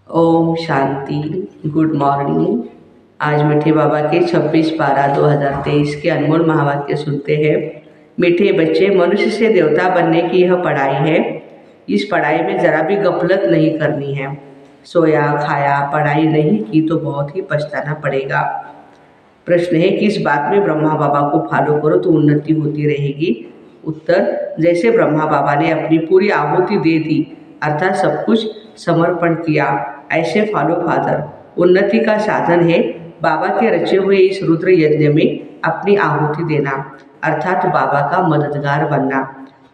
Om Shanti. Good morning. आज मीठे बाबा के 26/12/2023 के अनमोल महावाक्य सुनते हैं। मीठे बच्चे, मनुष्य से देवता बनने की यह पढ़ाई है। इस पढ़ाई में ज़रा भी गफलत नहीं करनी है। सोया खाया पढ़ाई नहीं की तो बहुत ही पछताना पड़ेगा। प्रश्न है कि इस बात में ब्रह्मा बाबा को फॉलो करो तो उन्नति होती रहेगी। उत्तर, जैसे ब्रह्मा बाबा ने अपनी पूरी आहुति दे दी अर्थात सब कुछ समर्पण किया, ऐसे फॉलो फादर। उन्नति का साधन है बाबा के रचे हुए इस रुद्र यज्ञ में अपनी आहुति देना अर्थात बाबा का मददगार बनना।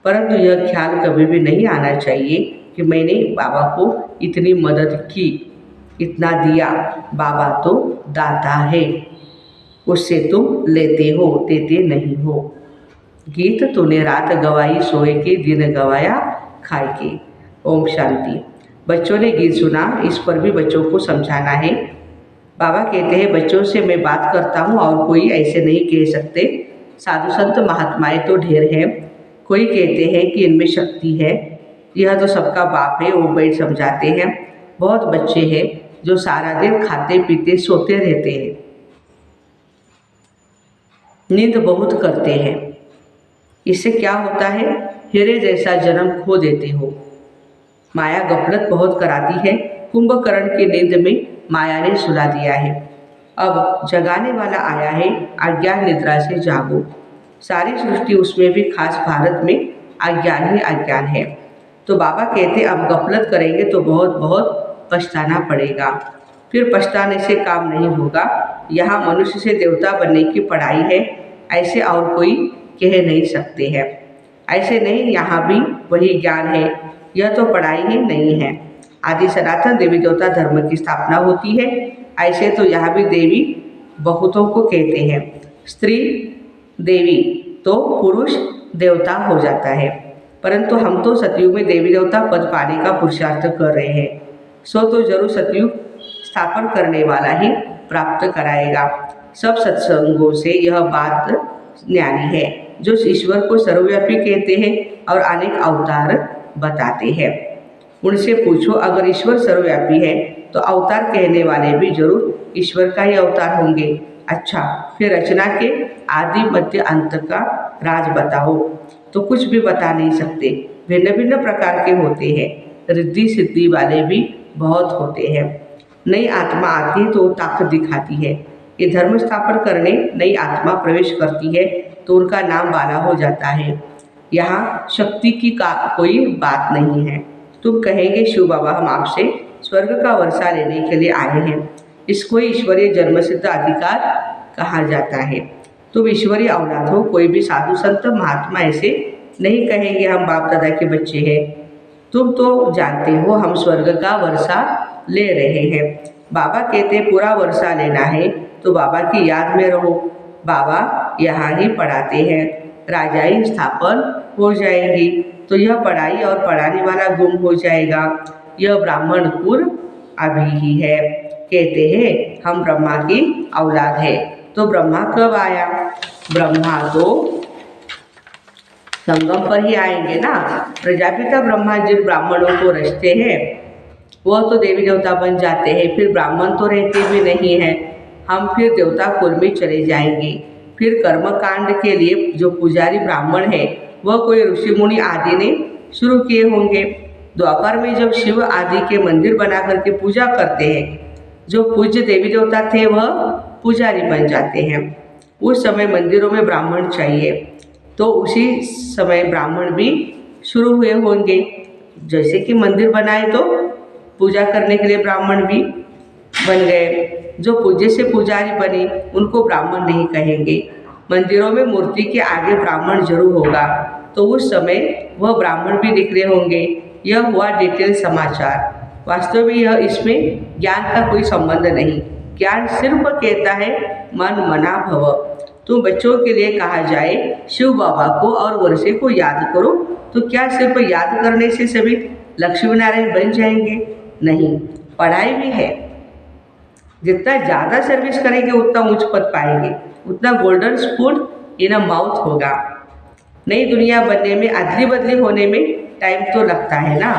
परंतु यह ख्याल कभी भी नहीं आना चाहिए कि मैंने बाबा को इतनी मदद की, इतना दिया। बाबा तो दाता है, उससे तुम लेते हो, देते नहीं हो। गीत तूने रात गवाई सोए के, दिन गवाया खाए के। ओम शांति। बच्चों ने गीत सुना, इस पर भी बच्चों को समझाना है। बाबा कहते हैं बच्चों से मैं बात करता हूँ और कोई ऐसे नहीं कह सकते। साधु संत महात्माएं तो ढेर हैं। कोई कहते हैं कि इनमें शक्ति है, यह तो सबका बाप है, वो बैठ समझाते हैं। बहुत बच्चे हैं जो सारा दिन खाते पीते सोते रहते हैं, नींद बहुत करते हैं। इससे क्या होता है? हीरे जैसा जन्म खो देते हो। माया गफलत बहुत कराती है। कुंभकर्ण की नींद में माया ने सुला दिया है। अब जगाने वाला आया है, अज्ञान निद्रा से जागो। सारी सृष्टि उसमें भी खास भारत में अज्ञान ही अज्ञान है। तो बाबा कहते अब गफलत करेंगे तो बहुत बहुत पछताना पड़ेगा। फिर पछताने से काम नहीं होगा। यहाँ मनुष्य से देवता बनने की पढ़ाई है, ऐसे और कोई कह नहीं सकते हैं। ऐसे नहीं, यहाँ भी वही ज्ञान है, यह तो पढ़ाई ही नहीं है। आदि सनातन देवी देवता धर्म की स्थापना होती है। ऐसे तो यहाँ भी देवी बहुतों को कहते हैं। स्त्री देवी तो पुरुष देवता हो जाता है। परंतु हम तो सतयुग में देवी देवता पद पाने का पुरुषार्थ कर रहे हैं। सो तो जरूर सतयुग स्थापन करने वाला ही प्राप्त कराएगा। सब सत्संगों से यह बात ज्ञानी है जो ईश्वर को सर्वव्यापी कहते हैं और अनेक अवतार बताते हैं। उनसे पूछो, अगर ईश्वर सर्वव्यापी है तो अवतार कहने वाले भी जरूर ईश्वर का ही अवतार होंगे। अच्छा, फिर रचना के आदि मध्य अंत का राज बताओ। तो कुछ भी बता नहीं सकते। भिन्न भिन्न प्रकार के होते हैं। रिद्धि सिद्धि वाले भी बहुत होते हैं। नई आत्मा आती है तो ताकत दिखाती है। ये धर्म स्थापन करने नई आत्मा प्रवेश करती है तो उनका नाम बाला हो जाता है। यहाँ शक्ति की कोई बात नहीं है। तुम कहेंगे शिव बाबा हम आपसे स्वर्ग का वर्षा लेने के लिए आए हैं। इसको ईश्वरीय जन्मसिद्ध अधिकार कहा जाता है। तुम ईश्वरीय औलाद हो। कोई भी साधु संत महात्मा ऐसे नहीं कहेंगे हम बाप दादा के बच्चे हैं। तुम तो जानते हो हम स्वर्ग का वर्षा ले रहे हैं। बाबा कहते पूरा वर्षा लेना है तो बाबा की याद में रहो। बाबा यहाँ ही पढ़ाते हैं, राजाई स्थापन हो जाएगी तो यह पढ़ाई और पढ़ाने वाला गुम हो जाएगा। यह ब्राह्मण कुल अभी ही है। कहते हैं हम ब्रह्मा की औलाद है। तो ब्रह्मा कब आया? ब्रह्मा तो संगम पर ही आएंगे ना। प्रजापिता ब्रह्मा जिन ब्राह्मणों को रचते हैं वह तो देवी देवता बन जाते हैं। फिर ब्राह्मण तो रहते भी नहीं हैं। हम फिर देवता कुल में चले जाएंगे। फिर कर्म कांड के लिए जो पुजारी ब्राह्मण है वह कोई ऋषि मुनि आदि ने शुरू किए होंगे। द्वापर में जब शिव आदि के मंदिर बना करके पूजा करते हैं, जो पूज्य देवी देवता थे वह पुजारी बन जाते हैं। उस समय मंदिरों में ब्राह्मण चाहिए तो उसी समय ब्राह्मण भी शुरू हुए होंगे। जैसे कि मंदिर बनाए तो पूजा करने के लिए ब्राह्मण भी बन गए। जो पूज्य से पुजारी बने उनको ब्राह्मण नहीं कहेंगे। मंदिरों में मूर्ति के आगे ब्राह्मण जरूर होगा तो उस समय वह ब्राह्मण भी निकले होंगे। यह हुआ डिटेल समाचार। वास्तव में यह इसमें ज्ञान का कोई संबंध नहीं। ज्ञान सिर्फ कहता है मन मना भव। तो बच्चों के लिए कहा जाए शिव बाबा को और वर्षे को याद करो तो क्या सिर्फ याद करने से सभी लक्ष्मी नारायण बन जाएंगे? नहीं, पढ़ाई भी है। जितना ज़्यादा सर्विस करेंगे उतना उच्च पद पाएंगे, उतना golden spoon in a mouth होगा। नई दुनिया बनने में, अदली बदली होने में टाइम तो लगता है ना।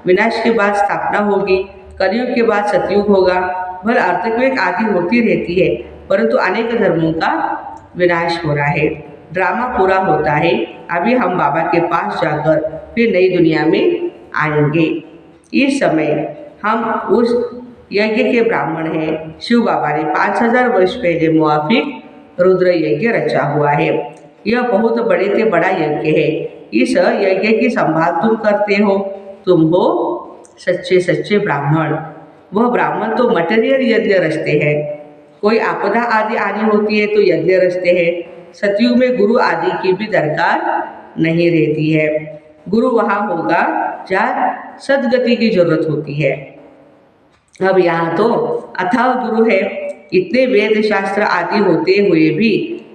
विनाश के बाद स्थापना होगी कलयुग के बाद सतयुग होगा। भले अर्थक्वेक आदि होती रहती है, परंतु अनेक धर्मों का विनाश हो रहा है। ड्रामा पूरा होता है। अभी हम बाबा के पास जाकर फिर नई दुनिया में आएंगे। इस समय हम उस यज्ञ के ब्राह्मण हैं। शिव बाबा ने 5000 वर्ष पहले मुआफिक रुद्र यज्ञ रचा हुआ है। यह बहुत बड़े से बड़ा यज्ञ है। इस यज्ञ की संभाल तुम करते हो। तुम हो सच्चे सच्चे ब्राह्मण। वह ब्राह्मण तो मटेरियल यज्ञ रचते हैं। कोई आपदा आदि आनी होती है तो यज्ञ रचते हैं। सतयुग में गुरु आदि की भी दरकार नहीं रहती है। गुरु वहाँ होगा जहाँ सदगति की जरूरत होती है। अब यहाँ तो अथाह गुरु है। इतने वेद शास्त्र आदि होते हुए भी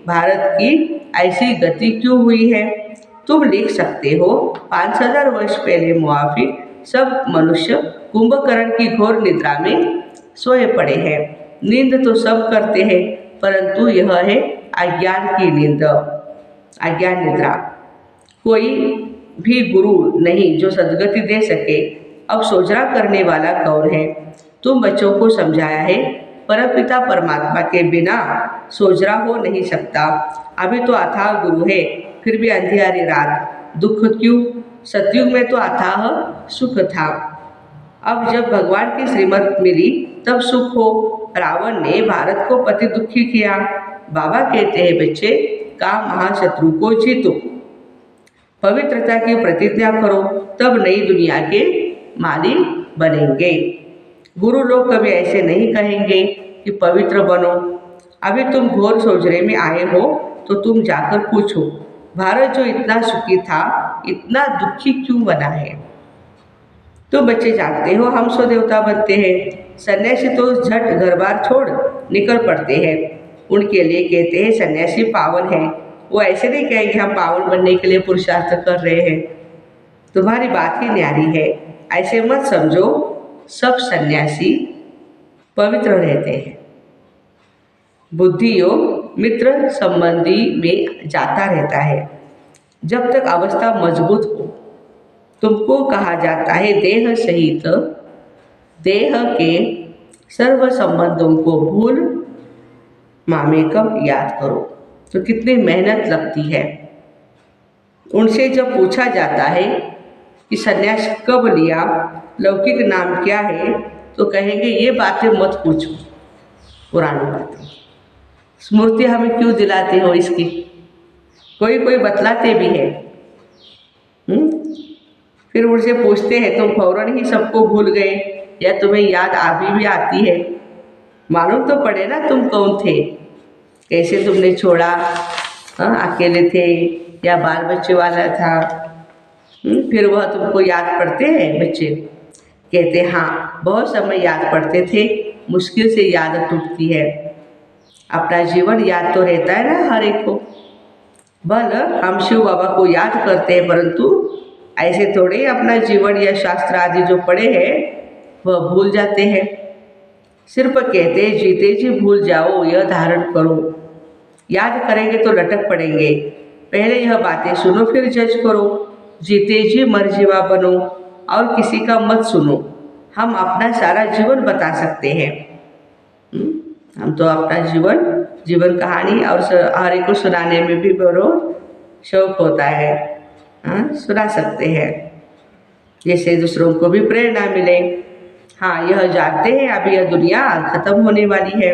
भारत की ऐसी गति क्यों हुई है? तुम लिख सकते हो, 5000 वर्ष पहले मुआफिक सब मनुष्य कुंभकर्ण की घोर निद्रा में सोए पड़े हैं। नींद तो सब करते हैं, परंतु यह है अज्ञान की नींद, अज्ञान निद्रा। कोई भी गुरु नहीं जो सद्गति दे सके। अब सोजरा करने वाला कौन है? तुम बच्चों को समझाया है, परमपिता परमात्मा के बिना सोजरा हो नहीं सकता। अभी तो अथाह गुरु है, फिर भी अंधियारी रात, दुख क्यों? सतयुग में तो अथाह सुख था। अब जब भगवान की श्रीमत मिली तब सुख हो। रावण ने भारत को पति दुखी किया। बाबा कहते हैं, बच्चे काम महाशत्रु को जीतो, पवित्रता की प्रतिज्ञा करो, तब नई दुनिया के मालिक बनेंगे। गुरु लोग कभी ऐसे नहीं कहेंगे कि पवित्र बनो। अभी तुम घोर सोजरे में आए हो तो तुम जाकर पूछो, भारत जो इतना सुखी था इतना दुखी क्यों बना है? तो बच्चे जानते हो हम सो देवता बनते हैं। सन्यासी तो झट घर बार छोड़ निकल पड़ते हैं। उनके लिए कहते हैं सन्यासी पावन है। वो ऐसे नहीं कहेंगे हम पावन बनने के लिए पुरुषार्थ कर रहे हैं। तुम्हारी बात ही न्यारी है, ऐसे मत समझो। सब सन्यासी पवित्र रहते हैं। बुद्धि योग मित्र संबंधी में जाता रहता है जब तक अवस्था मजबूत हो। तुमको कहा जाता है देह सहित देह के सर्व संबंधों को भूल मामेकम याद करो। तो कितनी मेहनत लगती है। उनसे जब पूछा जाता है कि सन्यास कब लिया, लौकिक नाम क्या है, तो कहेंगे ये बातें मत पूछो, पुरानी बातें। स्मृति हमें क्यों दिलाते हो इसकी? कोई कोई बतलाते भी है। फिर उनसे पूछते हैं तुम फौरन ही सबको भूल गए या तुम्हें याद अभी भी आती है? मालूम तो पड़े ना तुम कौन थे, कैसे तुमने छोड़ा, अकेले थे या बाल बच्चे वाला था। फिर वह तुमको याद पड़ते हैं? बच्चे कहते हाँ बहुत समय याद पड़ते थे, मुश्किल से याद टूटती है। अपना जीवन याद तो रहता है ना हर एक को। बल हम शिव बाबा को याद करते हैं, परंतु ऐसे थोड़े अपना जीवन या शास्त्र आदि जो पढ़े हैं वह भूल जाते हैं। सिर्फ कहते हैं जीते जी भूल जाओ, यह धारण करो। याद करेंगे तो लटक पड़ेंगे। पहले यह बातें सुनो फिर जज करो। जीते जी मर्जीवा बनो और किसी का मत सुनो। हम अपना सारा जीवन बता सकते हैं। हम तो अपना जीवन कहानी और हर एक को सुनाने में भी बहुत शौक होता है। सुना सकते हैं जैसे दूसरों को भी प्रेरणा मिले। हाँ यह जानते हैं अभी यह दुनिया खत्म होने वाली है।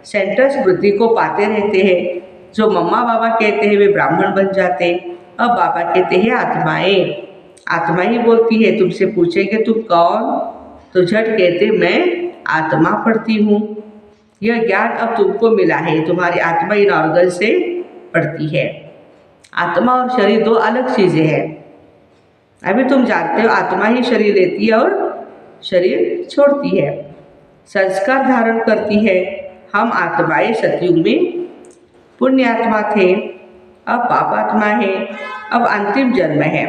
सेंटर्स वृद्धि को पाते रहते हैं। जो मम्मा बाबा कहते हैं वे ब्राह्मण बन जाते। अब बाबा कहते हैं आत्मा ही बोलती है। तुमसे पूछेंगे तुम कौन, तो झट कहते मैं आत्मा पढ़ती हूँ। यह ज्ञान अब तुमको मिला है। तुम्हारी आत्मा इन ऑर्गन से पढ़ती है। आत्मा और शरीर दो अलग चीज़ें हैं। अभी तुम जानते हो आत्मा ही शरीर लेती है और शरीर छोड़ती है, संस्कार धारण करती है। हम आत्माएं सतयुग में पुण्य आत्मा थे, अब पाप आत्मा है, अब अंतिम जन्म है।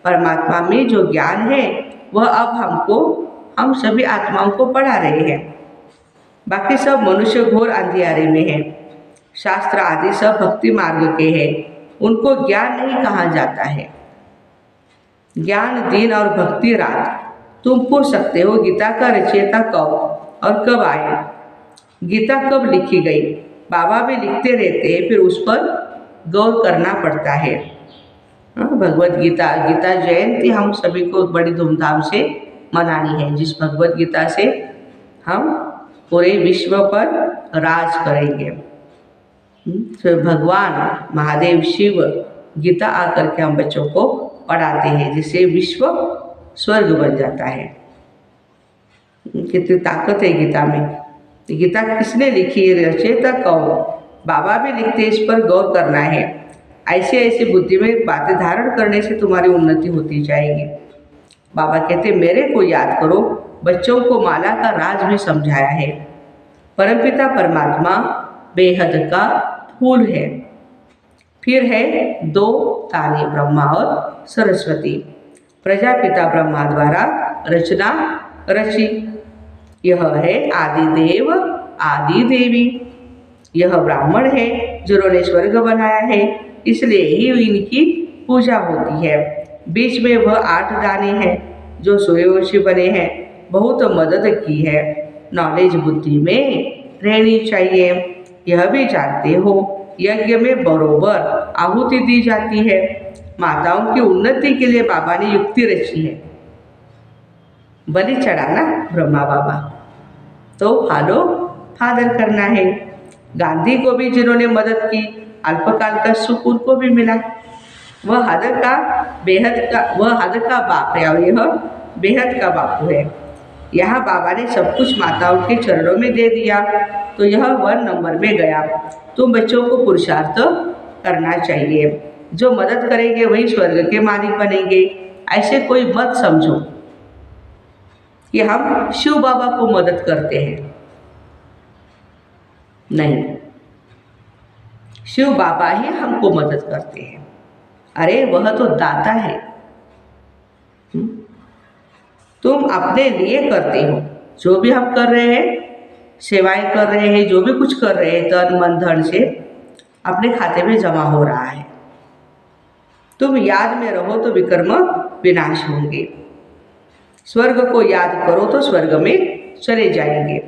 परमात्मा में जो ज्ञान है वह अब हम सभी आत्माओं को पढ़ा रहे हैं। बाकी सब मनुष्य घोर अंधियारे में है। शास्त्र आदि सब भक्ति मार्ग के हैं, उनको ज्ञान नहीं कहा जाता है। ज्ञान दिन और भक्ति रात, तुम पूछ सकते हो गीता का रचयिता कब और कब आया। गीता कब लिखी गई? बाबा भी लिखते रहते हैं, फिर उस पर गौर करना पड़ता है। भगवत गीता, गीता जयंती हम सभी को बड़ी धूमधाम से मनानी है, जिस भगवत गीता से हम पूरे विश्व पर राज करेंगे। तो भगवान महादेव शिव गीता आकर के हम बच्चों को पढ़ाते हैं, जिससे विश्व स्वर्ग बन जाता है। कितनी ताकत है गीता में। गीता किसने लिखी है, रचयिता कौन? बाबा भी लिखते, इस पर गौर करना है। ऐसे ऐसे बुद्धि में बातें धारण करने से तुम्हारी उन्नति होती जाएगी। बाबा कहते मेरे को याद करो। बच्चों को माला का राज भी समझाया है। परमपिता परमात्मा बेहद का फूल है। फिर है दो ताने, ब्रह्मा और सरस्वती। प्रजापिता ब्रह्मा द्वारा रचना रची। यह है आदिदेव आदि देवी। यह ब्राह्मण है जिन्होंने स्वर्ग बनाया है, इसलिए ही इनकी पूजा होती है। बीच में वह 8 दाने हैं जो सूर्यवंशी बने हैं, बहुत मदद की है। नॉलेज बुद्धि में रहनी चाहिए। यह भी जानते हो यज्ञ में बरोबर आहुति दी जाती है। माताओं की उन्नति के लिए बाबा ने युक्ति रची है। बलि चढ़ाना ब्रह्मा बाबा, तो फॉलो फादर करना है। गांधी को भी जिन्होंने मदद की, अल्पकाल का सुख उनको भी मिला। वह हद का बाप है और यह बेहद का बापू है। यहाँ बाबा ने सब कुछ माताओं के चरणों में दे दिया, तो यह 1 नंबर में गया। तुम बच्चों को पुरुषार्थ करना चाहिए। जो मदद करेंगे वही स्वर्ग के मालिक बनेंगे। ऐसे कोई मत समझो कि हम शिव बाबा को मदद करते हैं। नहीं, शिव बाबा ही हमको मदद करते हैं। अरे वह तो दाता है। तुम अपने लिए करते हो। जो भी हम कर रहे हैं, सेवाएं कर रहे हैं, जो भी कुछ कर रहे हैं, तन मन धन से अपने खाते में जमा हो रहा है। तुम याद में रहो तो विकर्म विनाश होंगे। स्वर्ग को याद करो तो स्वर्ग में चले जाएंगे।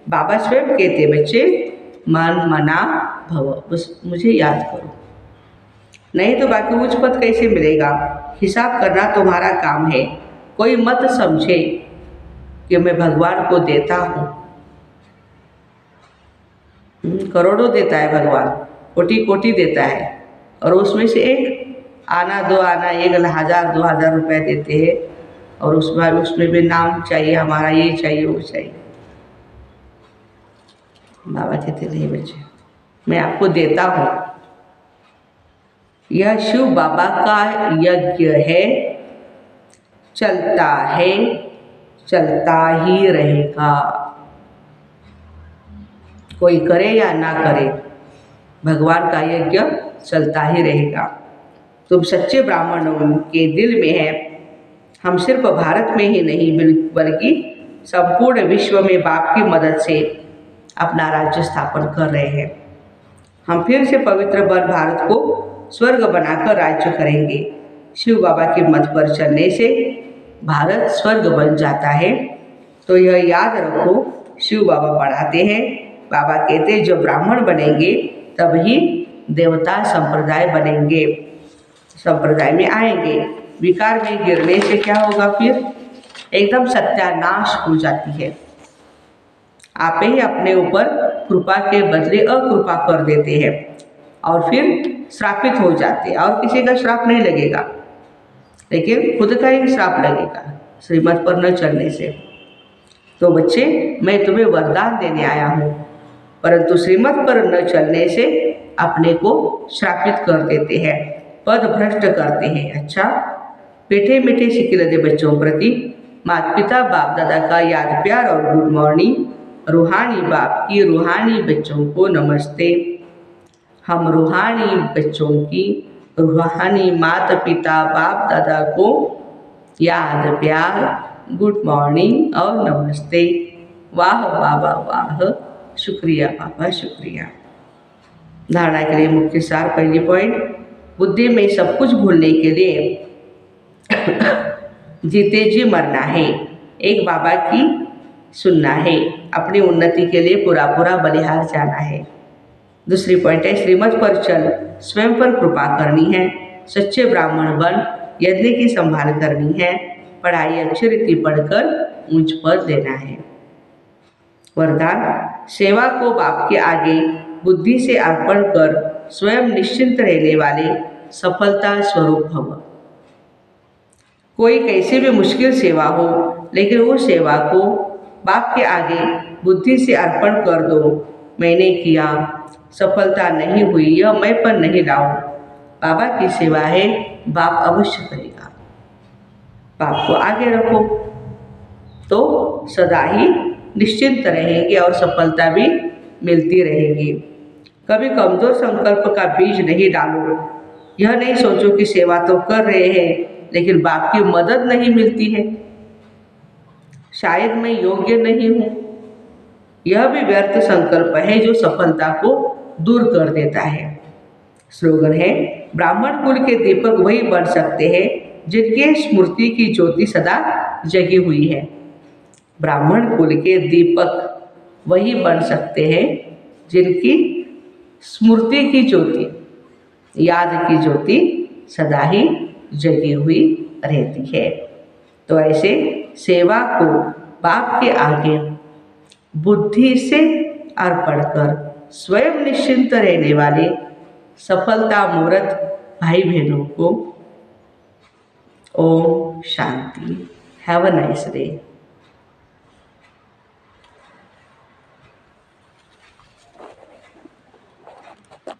बाबा स्वयं कहते बच्चे मन मना भव, बस मुझे याद करो, नहीं तो बाकी उच्च पद कैसे मिलेगा। हिसाब करना तुम्हारा काम है। कोई मत समझे कि मैं भगवान को देता हूँ। करोड़ों देता है भगवान, कोटि कोटि देता है, और उसमें से एक आना 2 आना 1,000 2,000 रुपये देते हैं, और उसमें भी नाम चाहिए, हमारा ये चाहिए वो चाहिए। बाबा कहते नहीं बच्चे, मैं आपको देता हूँ। यह शिव बाबा का यज्ञ है, चलता है, चलता ही रहेगा। कोई करे या ना करे, भगवान का यज्ञ चलता ही रहेगा। तुम सच्चे ब्राह्मणों के दिल में है। हम सिर्फ भारत में ही नहीं बल्कि संपूर्ण विश्व में बाप की मदद से अपना राज्य स्थापन कर रहे हैं। हम फिर से पवित्र बर भारत को स्वर्ग बनाकर राज्य करेंगे। शिव बाबा के मत पर चलने से भारत स्वर्ग बन जाता है। तो यह याद रखो, शिव बाबा पढ़ाते हैं। बाबा कहते हैं जो ब्राह्मण बनेंगे तभी देवता संप्रदाय बनेंगे, संप्रदाय में आएंगे। विकार में गिरने से क्या होगा, फिर एकदम सत्यानाश हो जाती है। आप ही अपने ऊपर कृपा के बदले अकृपा कर देते हैं और फिर श्रापित हो जाते हैं। और किसी का श्राप नहीं लगेगा, लेकिन खुद का ही श्राप लगेगा श्रीमत पर न चलने से। तो बच्चे, मैं तुम्हें वरदान देने आया हूँ, परंतु श्रीमत पर न चलने से अपने को श्रापित कर देते हैं, पद भ्रष्ट करते हैं। अच्छा, मीठे मीठे सिकिलदे बच्चों प्रति माता पिता बाप दादा का याद प्यार और गुड मॉर्निंग। रूहानी बाप की रूहानी बच्चों को नमस्ते। हम रूहानी बच्चों की रूहानी माता पिता बाप दादा को याद प्यार, गुड मॉर्निंग और नमस्ते। वाह बाबा वाह, शुक्रिया बाबा शुक्रिया। धारणा के लिए मुख्य सार, पहली पॉइंट, बुद्धि में सब कुछ भूलने के लिए जीते जी मरना है। एक बाबा की सुनना है, अपनी उन्नति के लिए पूरा पूरा बलिहार जाना है। दूसरी पॉइंट है श्रीमत पर चल, स्वयं पर कृपा करनी है, सच्चे ब्राह्मण बन, यज्ञ की संभाल करनी है, पढ़ाई अच्छी रीति पढ़कर ऊंच पद लेना है। वरदान, सेवा को बाप के आगे बुद्धि से अर्पण कर स्वयं निश्चिंत रहने वाले सफलता स्वरूप भव। कोई कैसी भी मुश्किल सेवा हो, लेकिन उस सेवा को बाप के आगे बुद्धि से अर्पण कर दो। मैंने किया, सफलता नहीं हुई, यह मैं पर नहीं लाओ। बाबा की सेवा है, बाप अवश्य करेगा। बाप को आगे रखो तो सदा ही निश्चिंत रहेंगे और सफलता भी मिलती रहेगी। कभी कमजोर संकल्प का बीज नहीं डालो। यह नहीं सोचो कि सेवा तो कर रहे हैं लेकिन बाप की मदद नहीं मिलती है, शायद मैं योग्य नहीं हूँ। यह भी व्यर्थ संकल्प है जो सफलता को दूर कर देता है। स्लोगन है, ब्राह्मण कुल के दीपक वही बन सकते हैं जिनके स्मृति की ज्योति सदा जगी हुई है। ब्राह्मण कुल के दीपक वही बन सकते हैं जिनकी स्मृति की ज्योति, याद की ज्योति सदा ही जगी हुई रहती है। तो ऐसे सेवा को बाप के आगे बुद्धि से अर्पण कर स्वयं निश्चिंत रहने वाले सफलता मूर्त भाई बहनों को ओम शांति। Have a nice day.